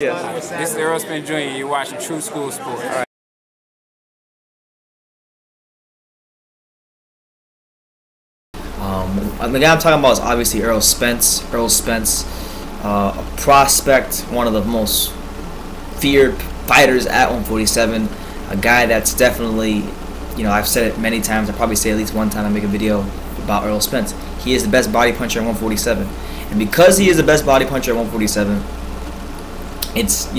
Yes. This is Errol Spence Jr. You're watching True School Sports. All right. The guy I'm talking about is obviously Errol Spence. Errol Spence, a prospect, one of the most feared fighters at 147. A guy that's definitely, I've said it many times. I probably say at least one time I make a video about Errol Spence. He is the best body puncher at 147, and because he is the best body puncher at 147, it's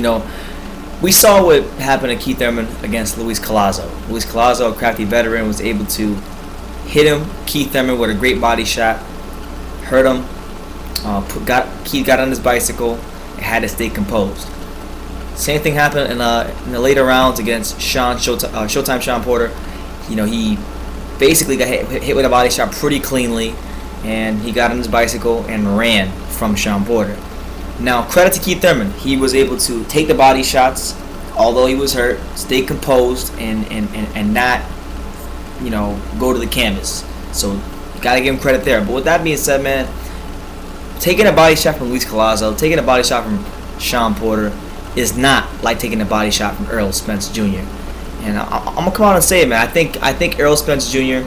we saw what happened to Keith Thurman against Luis Collazo. Luis Collazo, a crafty veteran, was able to hit him. Keith Thurman with a great body shot, hurt him. Keith got on his bicycle and had to stay composed. Same thing happened in the later rounds against Showtime Sean Porter. He basically got hit with a body shot pretty cleanly, and he got on his bicycle and ran from Sean Porter. Now, credit to Keith Thurman. He was able to take the body shots, although he was hurt, stay composed, and not, go to the canvas. So, you got to give him credit there. But with that being said, man, taking a body shot from Luis Collazo, taking a body shot from Sean Porter is not like taking a body shot from Errol Spence Jr. And I'm going to come out and say it, man. I think Errol Spence Jr.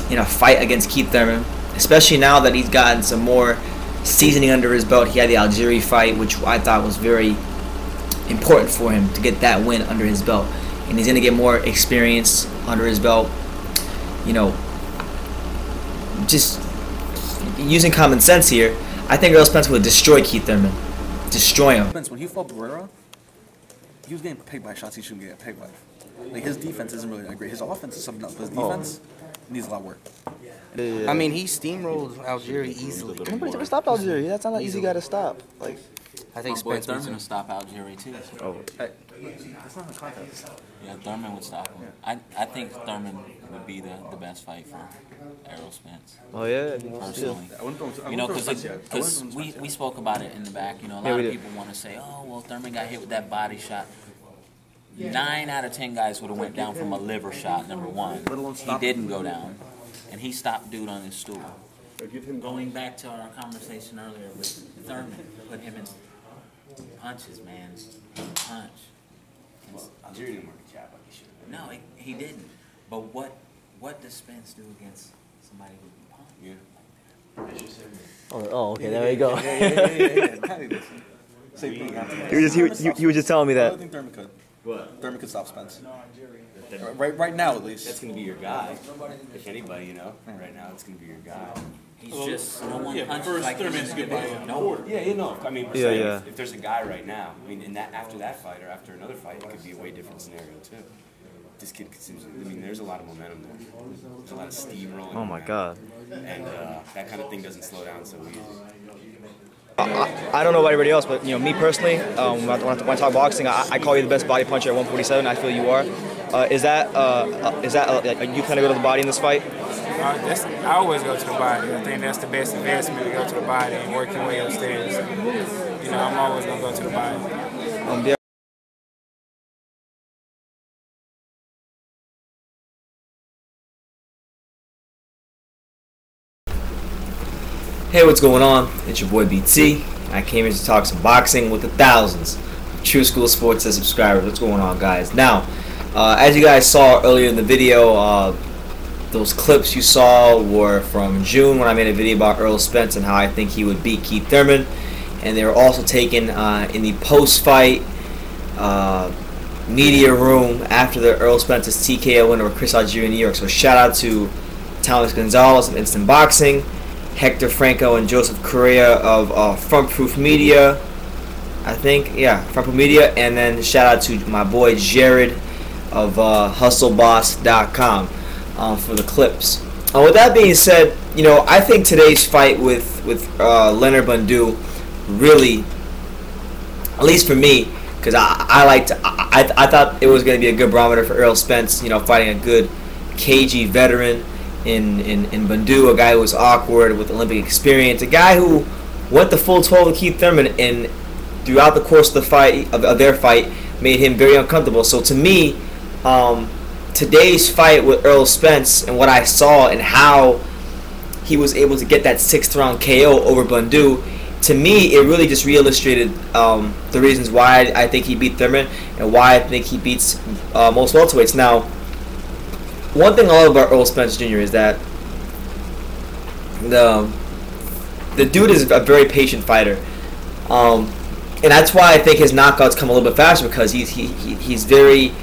in a fight against Keith Thurman, especially now that he's gotten some more seasoning under his belt. He had the Algieri fight, which I thought was very important for him to get that win under his belt, and he's going to get more experience under his belt. Just using common sense here, I think Errol Spence would destroy Keith Thurman, destroy him. Spence, when he fought Barrera, he was getting pegged by shots he shouldn't get pegged by. Like, his defense isn't really that great. His offense is something else, but his defense needs a lot of work. I mean, he steamrolled Algieri easily. Nobody ever stopped Algieri. That's not an easy guy to stop. Like, I think Spence was going to stop Algieri too. Oh, that's not a contest. Yeah, Thurman would stop him. I think Thurman would be the best fight for Errol Spence. oh yeah, Personally. Because we spoke about it in the back. A lot of people want to say, oh, well, Thurman got hit with that body shot. 9 out of 10 guys would have went down from a liver shot, number one. He didn't go down, and he stopped dude on his stool. Going back to our conversation earlier with Thurman, put him in punches, man. Punch. Algieri didn't work a jab like he should have. No, he didn't. But what does Spence do against somebody who can punch? Yeah. oh, okay, there we go. Yeah. Same thing. You were just telling me I that. don't think Thurman could. What? Thurman could stop Spence. Right now, at least. That's going to be your guy. If anybody, right now it's going to be your guy. He's just no one punches like Thurman's good by no one. Yeah, I mean, Yeah. If there's a guy right now, I mean, after that fight or after another fight, it could be a way different scenario too. This kid seems. I mean, there's a lot of momentum there. There's a lot of steam rolling. Oh my God. And that kind of thing doesn't slow down so easy. I don't know about everybody else, but me personally, when I talk boxing, I call you the best body puncher at 147. I feel you are. Is that you kind of go to the body in this fight? I always go to the body. I think that's the best investment, to go to the body and work your way upstairs. I'm always going to go to the body. Hey, what's going on? It's your boy BT. I came here to talk some boxing with the thousands of True School Sports subscribers. What's going on, guys? Now, as you guys saw earlier in the video, those clips you saw were from June when I made a video about Errol Spence and how I think he would beat Keith Thurman. And they were also taken in the post-fight media room after the Errol Spence's TKO win over Chris Algieri in New York. So shout out to Thomas Gonzalez of Instant Boxing, Hector Franco and Joseph Correa of Front Proof Media, I think, yeah, Front Proof Media, and then shout out to my boy Jared of HustleBoss.com for the clips. With that being said, I think today's fight with Leonard Bundu really, at least for me, because I thought it was going to be a good barometer for Errol Spence, fighting a good cagey veteran in Bundu, a guy who was awkward with Olympic experience, a guy who went the full 12 with Keith Thurman, and throughout the course of the fight of their fight made him very uncomfortable. So to me, today's fight with Errol Spence and what I saw and how he was able to get that 6th round KO over Bundu to me, it really just re-illustrated the reasons why I think he beat Thurman and why I think he beats most welterweights. Now, one thing I love about Errol Spence Jr. is that the dude is a very patient fighter, and that's why I think his knockouts come a little bit faster, because he's very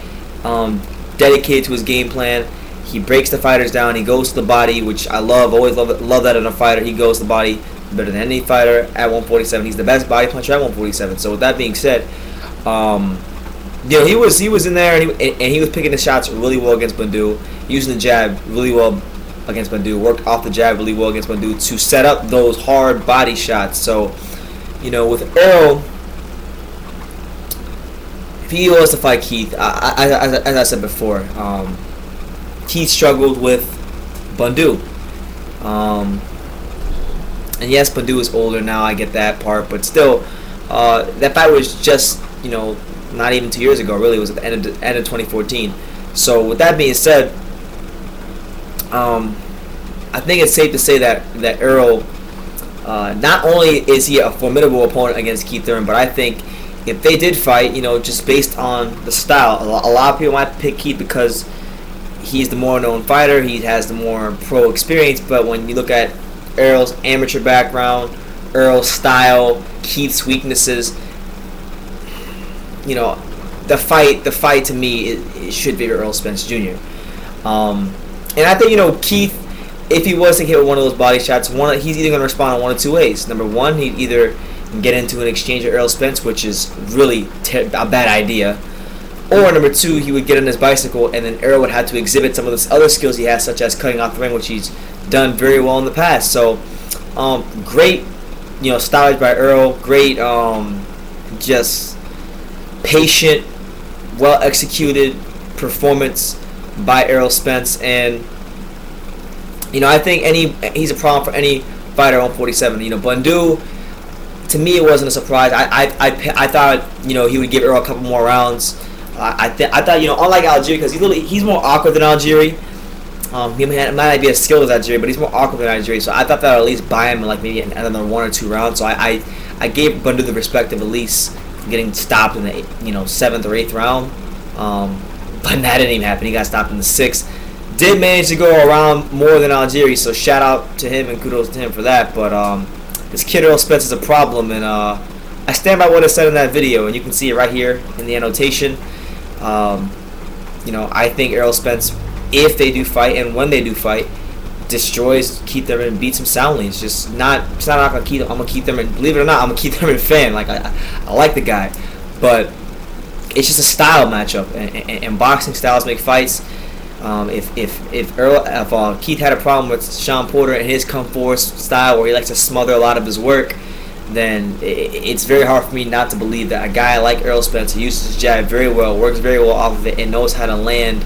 dedicated to his game plan. He breaks the fighters down. He goes to the body, which I love. Always love that in a fighter. He goes to the body better than any fighter at 147. He's the best body puncher at 147. So with that being said, he was in there and he was picking the shots really well against Bundu, using the jab really well against Bundu, worked off the jab really well against Bundu to set up those hard body shots. So, with Errol, if he was to fight Keith, as I said before, Keith struggled with Bundu. And yes, Bundu is older now, I get that part, but still, that fight was just, not even 2 years ago, really. It was at the end of 2014. So with that being said, I think it's safe to say that Errol, not only is he a formidable opponent against Keith Thurman, but I think if they did fight, just based on the style, a lot of people might pick Keith because he's the more known fighter, he has the more pro experience, but when you look at Errol's amateur background, Errol's style, Keith's weaknesses, the fight to me, it should be Errol Spence Jr. And I think, Keith, if he was to hit one of those body shots, he's either going to respond in one of two ways. Number one, he'd either get into an exchange with Errol Spence, which is really a bad idea. Or number two, he would get on his bicycle, and then Errol would have to exhibit some of the other skills he has, such as cutting off the ring, which he's done very well in the past. So, great, stylage by Errol. Great, just patient, well executed performance by Errol Spence, and I think he's a problem for any fighter on 147. Bundu, to me, it wasn't a surprise. I thought he would give Errol a couple more rounds. I thought unlike Algieri, because he's more awkward than Algieri. He might not be as skilled as Algieri, but he's more awkward than Algieri. So I thought that I'd at least buy him in maybe another 1 or 2 rounds. So I gave Bundu the respect of at least getting stopped in the 7th or 8th round. But that didn't even happen. He got stopped in the 6th. Did manage to go around more than Algieri, so shout out to him and kudos to him for that. But this kid Errol Spence is a problem, and I stand by what I said in that video, and you can see it right here in the annotation. I think Errol Spence, if they do fight and when they do fight, destroys Keith Thurman and beats him soundly. It's not a Keith. I'm a Keith Thurman. Believe it or not, I'm a Keith Thurman fan. I like the guy, but it's just a style matchup, and boxing styles make fights. If Keith had a problem with Sean Porter and his come forward style, where he likes to smother a lot of his work, then it's very hard for me not to believe that a guy like Errol Spence, who uses his jab very well, works very well off of it, and knows how to land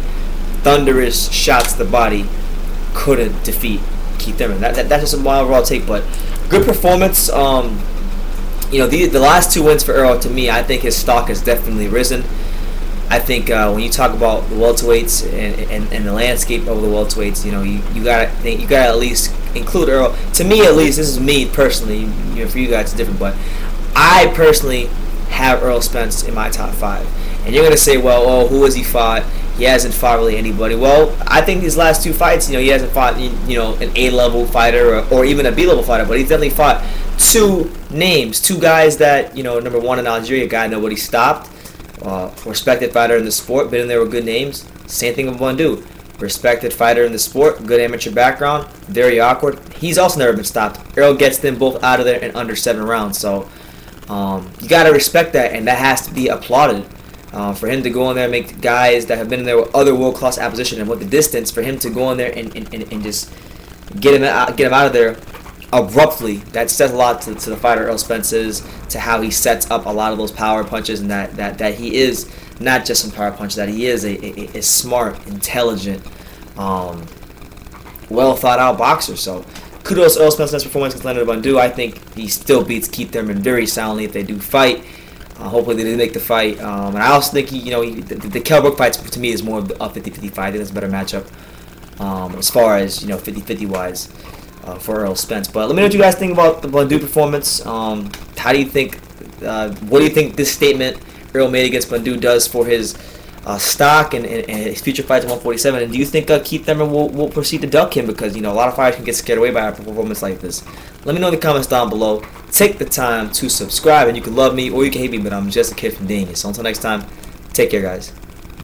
thunderous shots to the body, couldn't defeat Keith Thurman. That's just my overall take, but good performance. The last 2 wins for Errol, to me, I think his stock has definitely risen. I think when you talk about the welterweights and the landscape of the welterweights, you gotta at least include Errol. To me, at least, this is me personally. For you guys, it's different, but I personally have Errol Spence in my top 5. And you're gonna say, well, who has he fought? He hasn't fought really anybody. Well, I think his last 2 fights, he hasn't fought, an A-level fighter or even a B-level fighter, but he's definitely fought 2 names, 2 guys that, number one in Algeria, a guy nobody stopped. Respected fighter in the sport, been in there with good names. Same thing with Bundu. Respected fighter in the sport, good amateur background, very awkward. He's also never been stopped. Errol gets them both out of there in under 7 rounds. So you got to respect that, and that has to be applauded. For him to go in there and make guys that have been in there with other world-class opposition and with the distance, for him to go in there and just get him out of there abruptly, that says a lot to the fighter Errol Spence is, to how he sets up a lot of those power punches, and that he is not just some power punch, that he is a smart, intelligent, well thought out boxer. So kudos to Errol Spence's performance against Leonard Bundu. I think he still beats Keith Thurman very soundly if they do fight. Hopefully they do make the fight. And I also think the Kell Brook fight to me is more of a 50-50 fight. I think it's a better matchup as far as 50-50 wise. for Errol Spence. But let me know what you guys think about the Bundu performance. How do you think? What do you think this statement Errol made against Bundu does for his stock and his future fights at 147? And do you think Keith Thurman will proceed to duck him? Because a lot of fighters can get scared away by a performance like this. Let me know in the comments down below. Take the time to subscribe, and you can love me or you can hate me, but I'm just a kid from Daniel. So until next time, take care, guys.